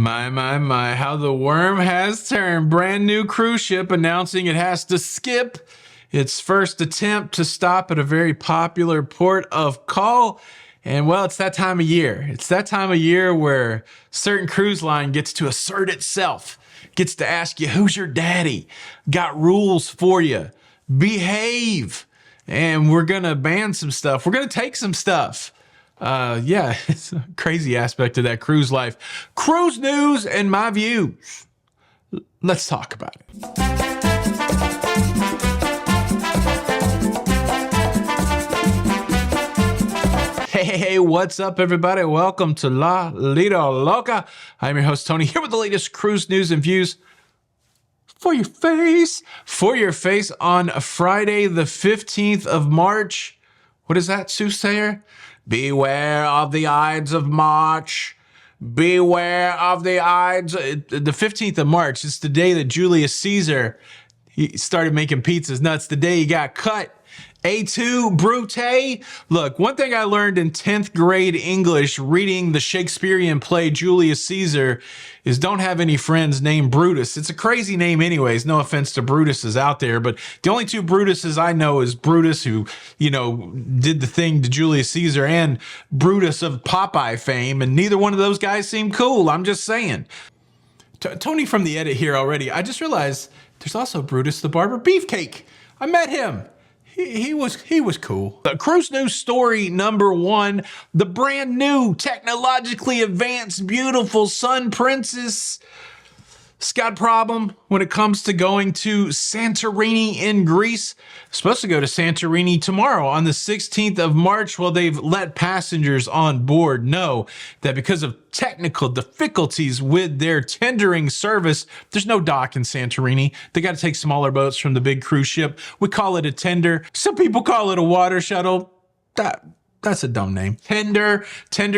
My, how the worm has turned. Brand new cruise ship announcing it has to skip its first attempt to stop at a very popular port of call. And well, it's that time of year. It's that time of year where certain cruise line gets to assert itself, gets to ask you, who's your daddy? Got rules for you. Behave. And we're going to ban some stuff. We're going to take some stuff. Yeah, it's a crazy aspect of that cruise life. Cruise news and my views. Let's talk about it. Hey, what's up, everybody? Welcome to La Lido Loca. I'm your host, Tony, here with the latest cruise news and views for your face. For your face on Friday, the 15th of March. What is that, soothsayer? Beware of the Ides of March. Beware of the Ides. The 15th of March, it's the day that Julius Caesar, he started making pizzas. No, it's the day he got cut. A2 Brute. Look, one thing I learned in 10th grade English reading the Shakespearean play Julius Caesar is don't have any friends named Brutus. It's a crazy name anyways. No offense to Brutuses out there, but the only two Brutuses I know is Brutus, who, did the thing to Julius Caesar, and Brutus of Popeye fame, and neither one of those guys seem cool. I'm just saying. Tony from the edit here already. I just realized there's also Brutus the Barber Beefcake. I met him. He was cool. The cruise news story number one, the brand new, technologically advanced, beautiful Sun Princess. It's got a problem when it comes to going to Santorini in Greece. Supposed to go to Santorini tomorrow on the 16th of March. Well, they've let passengers on board know that because of technical difficulties with their tendering service, there's no dock in Santorini. They got to take smaller boats from the big cruise ship. We call it a tender. Some people call it a water shuttle. That's a dumb name. Tender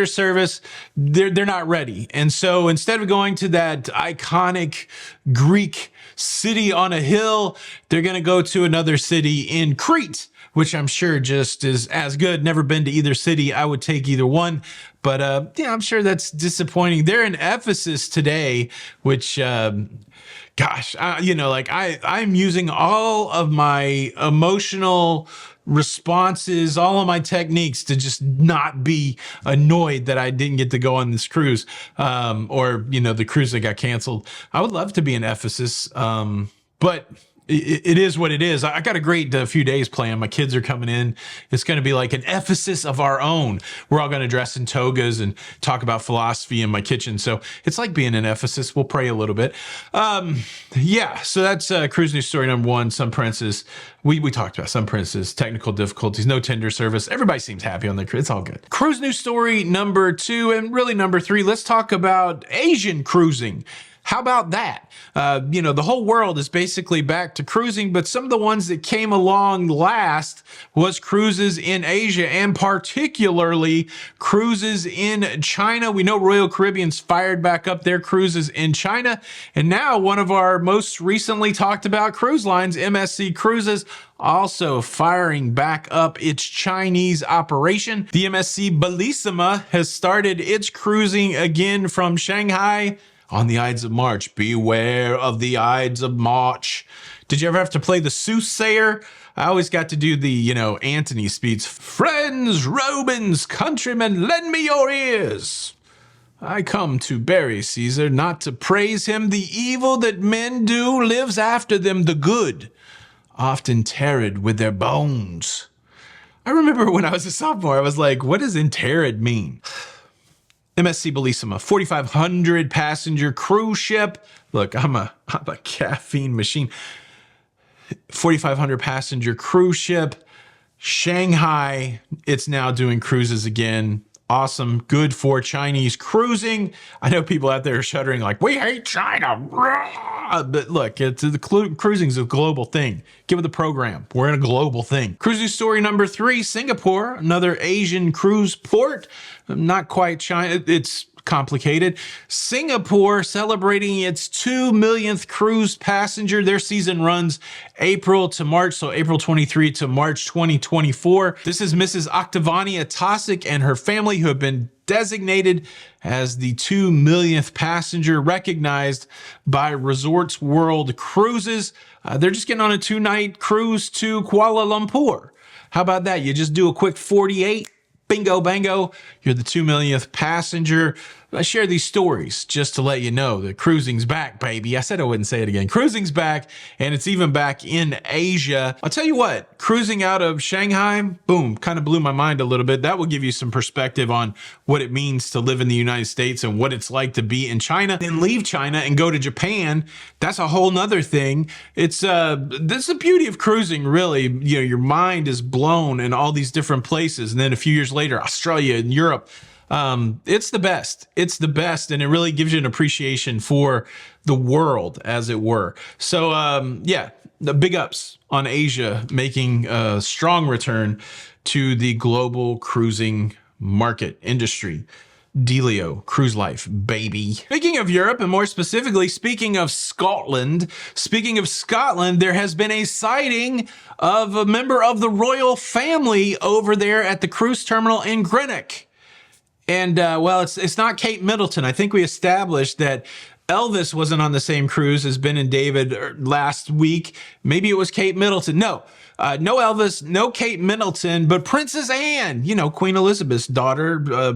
service. They're not ready. And so instead of going to that iconic Greek city on a hill, they're going to go to another city in Crete, which I'm sure just is as good. Never been to either city. I would take either one. But yeah, I'm sure that's disappointing. They're in Ephesus today, which I'm using all of my emotional responses, all of my techniques to just not be annoyed that I didn't get to go on this cruise, or the cruise that got canceled. I would love to be in Ephesus, but it is what it is. I got a great few days planned. My kids are coming in. It's going to be like an Ephesus of our own. We're all going to dress in togas and talk about philosophy in my kitchen. So it's like being in Ephesus. We'll pray a little bit. Yeah, so that's cruise news story number one, Sun Princess. We talked about Sun Princess, technical difficulties, no tender service. Everybody seems happy on the cruise. It's all good. Cruise news story number two, and really number three, let's talk about Asian cruising. How about that? The whole world is basically back to cruising, but some of the ones that came along last was cruises in Asia, and particularly cruises in China. We know Royal Caribbean's fired back up their cruises in China. And now one of our most recently talked about cruise lines, MSC Cruises, also firing back up its Chinese operation. The MSC Bellissima has started its cruising again from Shanghai on the Ides of March. Beware of the Ides of March. Did you ever have to play the soothsayer? I always got to do the, Antony speech. Friends, Romans, countrymen, lend me your ears. I come to bury Caesar, not to praise him. The evil that men do lives after them, the good, often tarred with their bones. I remember when I was a sophomore, I was like, what does interred mean? MSC Bellissima, 4,500 passenger cruise ship. Look, I'm a caffeine machine. 4,500 passenger cruise ship. Shanghai, it's now doing cruises again. Awesome. Good for Chinese cruising. I know people out there are shuddering like, we hate China. But look, cruising is a global thing. Get with the program. We're in a global thing. Cruising story number three, Singapore, another Asian cruise port. Not quite China. It's complicated. Singapore celebrating its 2 millionth cruise passenger. Their season runs April to March, so April 23 to March 2024. This is Mrs. Octavania Tosic and her family, who have been designated as the 2 millionth passenger, recognized by Resorts World Cruises. They're just getting on a 2-night cruise to Kuala Lumpur. How about that? You just do a quick 48. Bingo, bango, you're the 2 millionth passenger. I share these stories just to let you know that cruising's back, baby. I said I wouldn't say it again. Cruising's back, and it's even back in Asia. I'll tell you what, cruising out of Shanghai, boom, kind of blew my mind a little bit. That will give you some perspective on what it means to live in the United States and what it's like to be in China. Then leave China and go to Japan. That's a whole nother thing. It's this is the beauty of cruising, really. You know, your mind is blown in all these different places. And then a few years later, Australia and Europe. It's the best. It's the best. And it really gives you an appreciation for the world, as it were. So, yeah, the big ups on Asia making a strong return to the global cruising market industry. Dealio, cruise life, baby. Speaking of Europe, and more specifically, speaking of Scotland, there has been a sighting of a member of the royal family over there at the cruise terminal in Greenock. And, well, it's not Kate Middleton. I think we established that Elvis wasn't on the same cruise as Ben and David last week. Maybe it was Kate Middleton. No, no Elvis, no Kate Middleton, but Princess Anne, you know, Queen Elizabeth's daughter,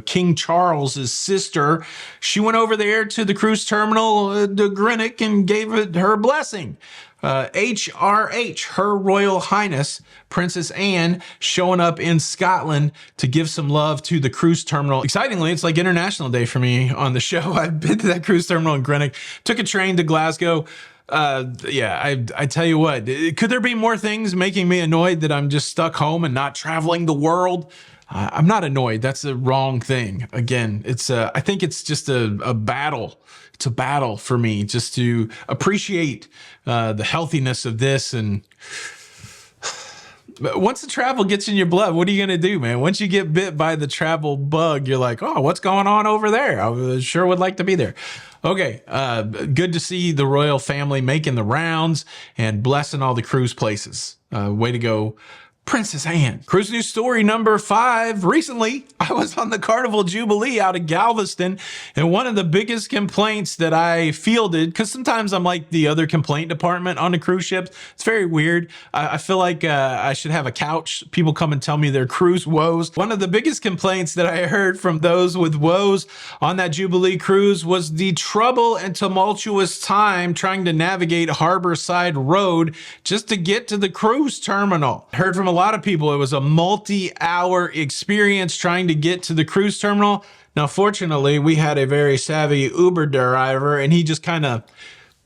King Charles's sister. She went over there to the cruise terminal, to Greenock, and gave it her blessing. HRH, Her Royal Highness Princess Anne, showing up in Scotland to give some love to the cruise terminal. Excitingly, it's like International Day for me on the show. I've been to that cruise terminal in Greenock, took a train to Glasgow. Yeah, I tell you what, could there be more things making me annoyed that I'm just stuck home and not traveling the world? I'm not annoyed. That's the wrong thing. Again, I think it's just a battle. It's a battle for me just to appreciate the healthiness of this. And once the travel gets in your blood, what are you going to do, man? Once you get bit by the travel bug, you're like, oh, what's going on over there? I sure would like to be there. Okay, good to see the royal family making the rounds and blessing all the cruise places. Way to go, Princess Anne. Cruise news story number 5. Recently, I was on the Carnival Jubilee out of Galveston, and one of the biggest complaints that I fielded, because sometimes I'm like the other complaint department on the cruise ships. It's very weird. I feel like I should have a couch. People come and tell me their cruise woes. One of the biggest complaints that I heard from those with woes on that Jubilee cruise was the trouble and tumultuous time trying to navigate Harborside Road just to get to the cruise terminal. I heard from a lot of people it was a multi-hour experience trying to get to the cruise terminal. Now, fortunately, we had a very savvy Uber driver, and he just kind of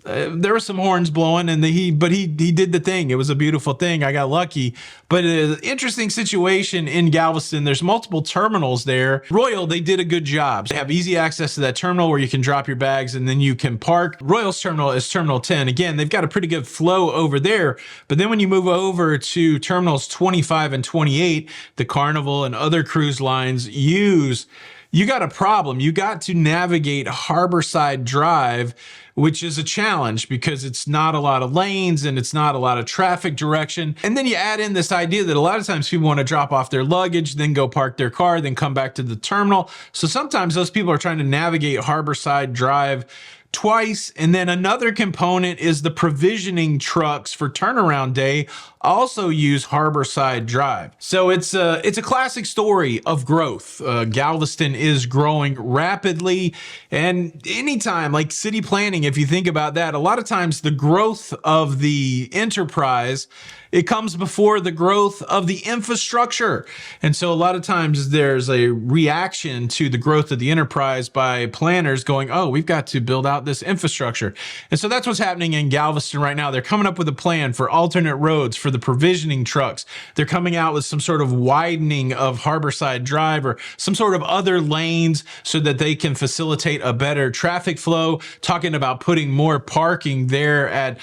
there were some horns blowing, and he did the thing. It was a beautiful thing. I got lucky. But an interesting situation in Galveston. There's multiple terminals there. Royal, they did a good job. They have easy access to that terminal where you can drop your bags and then you can park. Royal's terminal is Terminal 10. Again, they've got a pretty good flow over there. But then when you move over to Terminals 25 and 28, the Carnival and other cruise lines use, you got a problem. You got to navigate Harborside Drive, which is a challenge because it's not a lot of lanes and it's not a lot of traffic direction. And then you add in this idea that a lot of times people want to drop off their luggage, then go park their car, then come back to the terminal. So sometimes those people are trying to navigate Harborside Drive twice. And then another component is the provisioning trucks for turnaround day also use Harborside Drive. So it's a classic story of growth. Galveston is growing rapidly, and anytime, like city planning, if you think about that, a lot of times the growth of the enterprise, it comes before the growth of the infrastructure. And so a lot of times there's a reaction to the growth of the enterprise by planners going, oh, we've got to build out this infrastructure. And so that's what's happening in Galveston right now. They're coming up with a plan for alternate roads for the provisioning trucks. They're coming out with some sort of widening of Harborside Drive or some sort of other lanes so that they can facilitate a better traffic flow, talking about putting more parking there at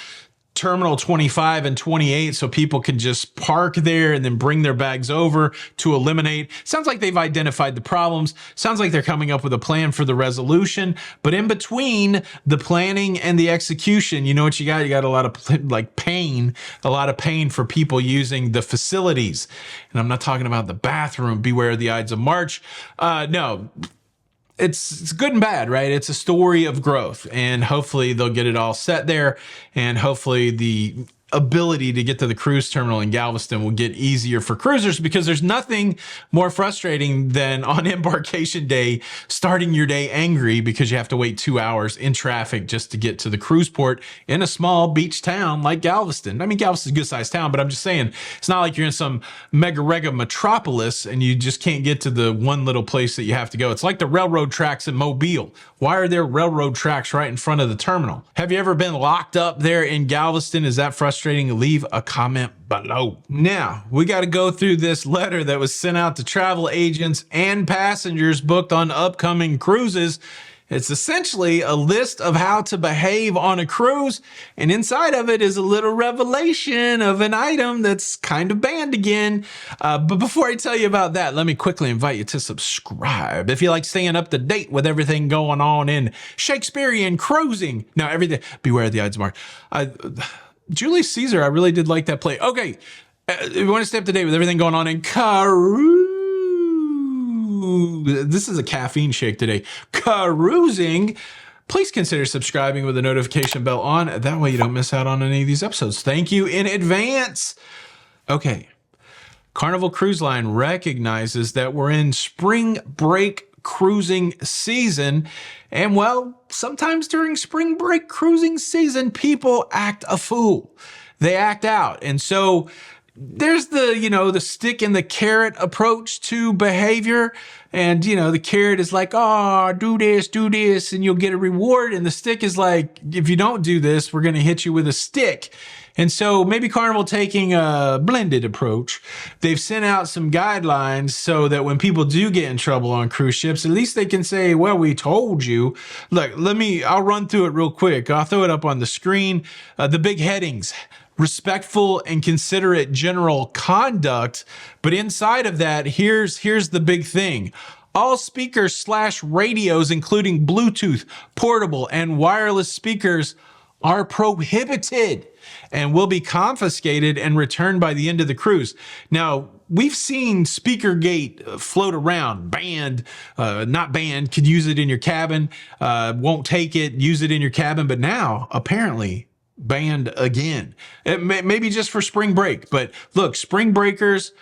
Terminal 25 and 28 so people can just park there and then bring their bags over to eliminate. Sounds like they've identified the problems. Sounds like they're coming up with a plan for the resolution. But in between the planning and the execution, you know what you got? You got a lot of pain for people using the facilities. And I'm not talking about the bathroom. Beware the Ides of March. No. It's good and bad, right? It's a story of growth, and hopefully they'll get it all set there, and hopefully the ability to get to the cruise terminal in Galveston will get easier for cruisers, because there's nothing more frustrating than on embarkation day starting your day angry because you have to wait 2 hours in traffic just to get to the cruise port in a small beach town like Galveston. I mean, Galveston's a good sized town, but I'm just saying it's not like you're in some mega metropolis and you just can't get to the one little place that you have to go. It's like the railroad tracks in Mobile. Why are there railroad tracks right in front of the terminal? Have you ever been locked up there in Galveston? Is that frustrating? Leave a comment below. Now, we got to go through this letter that was sent out to travel agents and passengers booked on upcoming cruises. It's essentially a list of how to behave on a cruise, and inside of it is a little revelation of an item that's kind of banned again. But before I tell you about that, let me quickly invite you to subscribe if you like staying up to date with everything going on in Shakespearean cruising. Now, everything, beware the Ides of March. Julius Caesar, I really did like that play. Okay, if you want to stay up to date with everything going on in this is a caffeine shake today. Carousing. Please consider subscribing with the notification bell on. That way you don't miss out on any of these episodes. Thank you in advance. Okay. Carnival Cruise Line recognizes that we're in spring break cruising season. And well, sometimes during spring break cruising season, people act a fool. They act out. And so there's the stick and the carrot approach to behavior. And, the carrot is like, oh, do this, and you'll get a reward. And the stick is like, if you don't do this, we're going to hit you with a stick. And so maybe Carnival taking a blended approach. They've sent out some guidelines so that when people do get in trouble on cruise ships, at least they can say, well, we told you. Look, I'll run through it real quick. I'll throw it up on the screen. The big headings: respectful and considerate general conduct. But inside of that, here's the big thing. All speakers/radios, including Bluetooth, portable, and wireless speakers, are prohibited and will be confiscated and returned by the end of the cruise. Now, we've seen Speakergate float around, banned, not banned, could use it in your cabin, won't take it, use it in your cabin, but now apparently banned again. Maybe just for spring break, but look, spring breakers,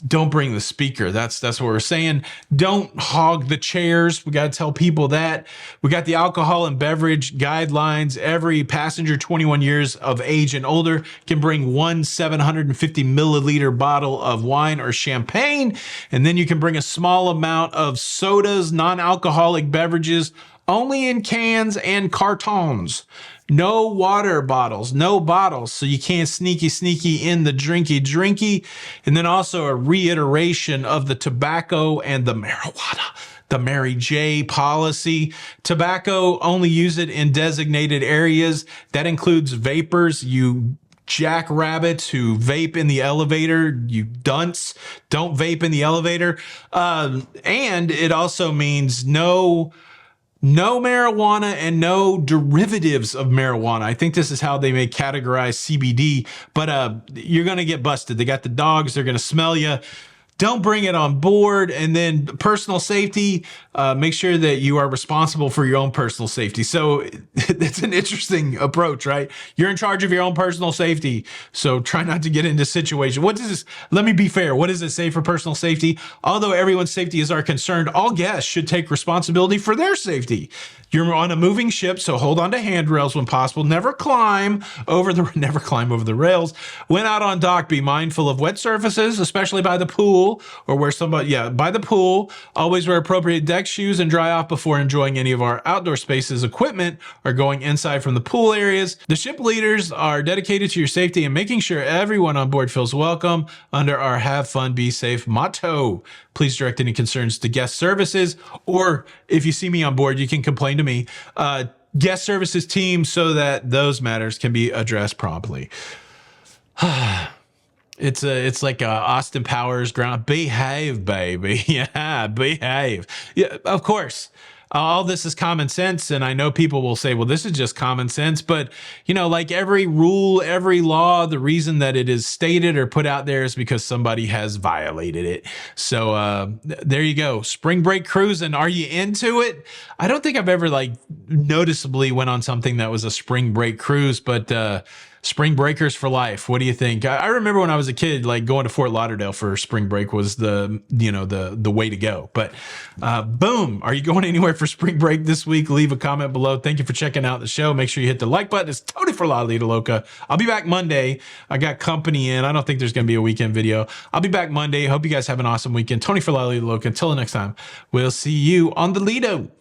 don't bring the speaker. That's what we're saying. Don't hog the chairs. We got to tell people that. We got the alcohol and beverage guidelines. Every passenger 21 years of age and older can bring one 750 milliliter bottle of wine or champagne. And then you can bring a small amount of sodas, non-alcoholic beverages, only in cans and cartons. No water bottles, no bottles. So you can't sneaky in the drinky. And then also a reiteration of the tobacco and the marijuana, the Mary J policy. Tobacco, only use it in designated areas. That includes vapors. You jackrabbits who vape in the elevator, you dunce, don't vape in the elevator. And it also means no marijuana and no derivatives of marijuana. I think this is how they may categorize CBD, but you're going to get busted. They got the dogs. They're going to smell you. Don't bring it on board. And then personal safety, make sure that you are responsible for your own personal safety. So that's an interesting approach, right? You're in charge of your own personal safety. So try not to get into situations. What does this, let me be fair. What does it say for personal safety? Although everyone's safety is our concern, all guests should take responsibility for their safety. You're on a moving ship, so hold on to handrails when possible. Never climb over the rails. When out on dock, be mindful of wet surfaces, especially by the pool or where by the pool. Always wear appropriate deck shoes and dry off before enjoying any of our outdoor spaces. Equipment or going inside from the pool areas. The ship leaders are dedicated to your safety and making sure everyone on board feels welcome under our Have Fun, Be Safe motto. Please direct any concerns to guest services, or if you see me on board, you can complain to me. guest services team so that those matters can be addressed promptly. It's like Austin Powers ground. Behave, baby. Yeah, behave. Yeah, of course. All this is common sense, and I know people will say, well, this is just common sense, but like every rule, every law, the reason that it is stated or put out there is because somebody has violated it. So there you go. Spring break cruising. Are you into it? I don't think I've ever noticeably went on something that was a spring break cruise, but spring breakers for life. What do you think? I remember when I was a kid, going to Fort Lauderdale for spring break was the way to go. But boom, are you going anywhere for spring break this week? Leave a comment below. Thank you for checking out the show. Make sure you hit the like button. It's Tony for La Lita Loca. I'll be back Monday. I got company in. I don't think there's going to be a weekend video. I'll be back Monday. Hope you guys have an awesome weekend. Tony for La Lita Loca. Until the next time, we'll see you on the Lido.